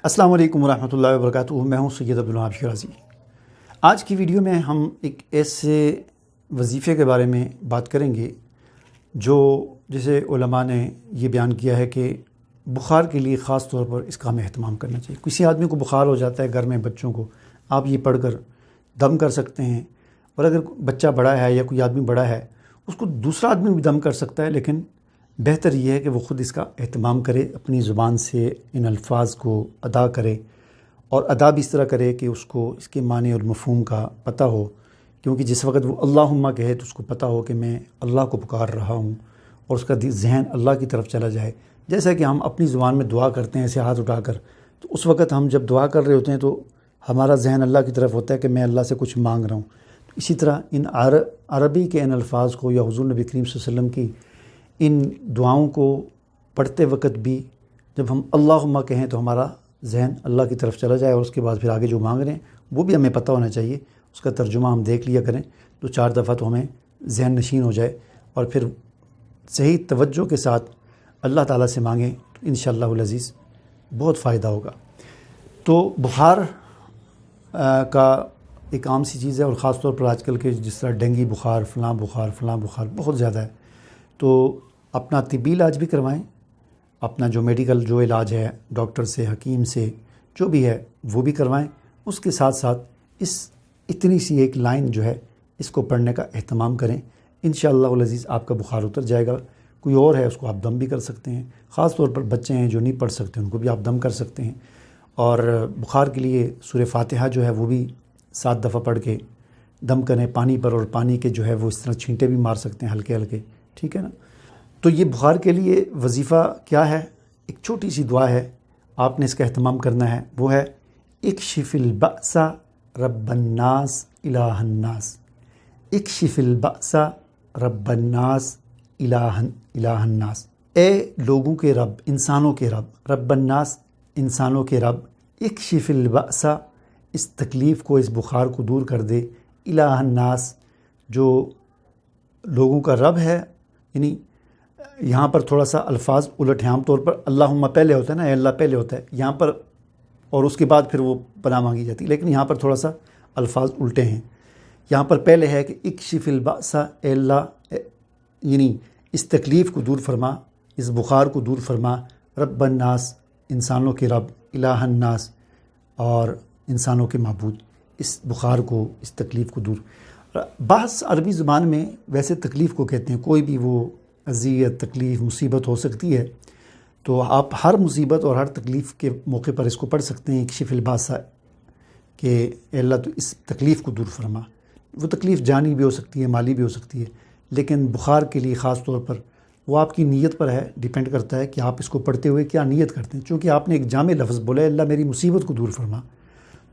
السلام علیکم ورحمۃ اللہ وبرکاتہ۔ میں ہوں سید عبدالوہاب شیرازی۔ آج کی ویڈیو میں ہم ایک ایسے وظیفے کے بارے میں بات کریں گے جو جسے علماء نے یہ بیان کیا ہے کہ بخار کے لیے خاص طور پر اس کا ہمیں اہتمام کرنا چاہیے۔ کسی آدمی کو بخار ہو جاتا ہے گھر میں بچوں کو، آپ یہ پڑھ کر دم کر سکتے ہیں، اور اگر بچہ بڑا ہے یا کوئی آدمی بڑا ہے اس کو دوسرا آدمی بھی دم کر سکتا ہے، لیکن بہتر یہ ہے کہ وہ خود اس کا اہتمام کرے، اپنی زبان سے ان الفاظ کو ادا کرے، اور ادا بھی اس طرح کرے کہ اس کو اس کے معنی اور مفہوم کا پتہ ہو، کیونکہ جس وقت وہ اللہم کہے تو اس کو پتہ ہو کہ میں اللہ کو پکار رہا ہوں، اور اس کا ذہن اللہ کی طرف چلا جائے۔ جیسا کہ ہم اپنی زبان میں دعا کرتے ہیں ایسے ہاتھ اٹھا کر، تو اس وقت ہم جب دعا کر رہے ہوتے ہیں تو ہمارا ذہن اللہ کی طرف ہوتا ہے کہ میں اللہ سے کچھ مانگ رہا ہوں۔ تو اسی طرح ان عربی کے ان الفاظ کو یا حضور نبی کریم صلی اللہ علیہ وسلم کی ان دعاؤں کو پڑھتے وقت بھی جب ہم اللہم کہیں تو ہمارا ذہن اللہ کی طرف چلا جائے، اور اس کے بعد پھر آگے جو مانگ رہے ہیں وہ بھی ہمیں پتہ ہونا چاہیے، اس کا ترجمہ ہم دیکھ لیا کریں تو 4 دفعہ تو ہمیں ذہن نشین ہو جائے، اور پھر صحیح توجہ کے ساتھ اللہ تعالیٰ سے مانگیں تو انشاءاللہ العزیز بہت فائدہ ہوگا۔ تو بخار کا ایک عام سی چیز ہے، اور خاص طور پر آج کل کے جس طرح ڈینگی بخار، فلاں بخار بہت زیادہ ہے، تو اپنا طبی علاج بھی کروائیں، اپنا جو میڈیکل جو علاج ہے ڈاکٹر سے، حکیم سے جو بھی ہے وہ بھی کروائیں، اس کے ساتھ ساتھ اتنی سی ایک لائن جو ہے اس کو پڑھنے کا اہتمام کریں، انشاءاللہ العزیز آپ کا بخار اتر جائے گا۔ کوئی اور ہے اس کو آپ دم بھی کر سکتے ہیں، خاص طور پر بچے ہیں جو نہیں پڑھ سکتے ان کو بھی آپ دم کر سکتے ہیں، اور بخار کے لیے سورہ فاتحہ جو ہے وہ بھی 7 دفعہ پڑھ کے دم کریں پانی پر، اور پانی کے جو ہے وہ اس طرح چھینٹے بھی مار سکتے ہیں ہلکے ہلکے، ٹھیک ہے نا۔ تو یہ بخار کے لیے وظیفہ کیا ہے؟ ایک چھوٹی سی دعا ہے، آپ نے اس کا اہتمام کرنا ہے، وہ ہے اکشف البأس رب الناس الہ الناس، اکشف البأس رب الناس الہ الناس، اے لوگوں کے رب، انسانوں کے رب، رب الناس انسانوں کے رب، اکشف البأس اس تکلیف کو، اس بخار کو دور کر دے، الہ الناس جو لوگوں کا رب ہے۔ یعنی یہاں پر تھوڑا سا الفاظ الٹ ہیں، عام طور پر اللہم پہلے ہوتا ہے نا، اے اللہ پہلے ہوتا ہے یہاں پر، اور اس کے بعد پھر وہ پناہ مانگی جاتی ہے، لیکن یہاں پر تھوڑا سا الفاظ الٹے ہیں۔ یہاں پر پہلے ہے کہ اکشف البأس، اے اللہ یعنی اس تکلیف کو دور فرما، اس بخار کو دور فرما، رب الناس انسانوں کے رب، الہ الناس اور انسانوں کے معبود، اس بخار کو، اس تکلیف کو دور۔ بعض عربی زبان میں ویسے تکلیف کو کہتے ہیں، کوئی بھی وہ اذیت، تکلیف، مصیبت ہو سکتی ہے، تو آپ ہر مصیبت اور ہر تکلیف کے موقع پر اس کو پڑھ سکتے ہیں، اکشف البأس، کہ اے اللہ تو اس تکلیف کو دور فرما۔ وہ تکلیف جانی بھی ہو سکتی ہے، مالی بھی ہو سکتی ہے، لیکن بخار کے لیے خاص طور پر وہ آپ کی نیت پر ہے، ڈیپینڈ کرتا ہے کہ آپ اس کو پڑھتے ہوئے کیا نیت کرتے ہیں۔ چونکہ آپ نے ایک جامع لفظ بولا ہے، اللہ میری مصیبت کو دور فرما،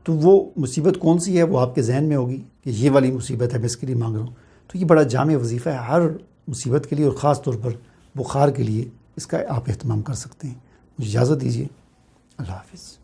تو وہ مصیبت کون سی ہے وہ آپ کے ذہن میں ہوگی کہ یہ والی مصیبت ہے، میں اس کے لیے مانگ رہا ہوں۔ تو یہ بڑا جامع وظیفہ ہے، ہر مصیبت کے لیے اور خاص طور پر بخار کے لیے اس کا آپ اہتمام کر سکتے ہیں۔ مجھے اجازت دیجیے، اللہ حافظ۔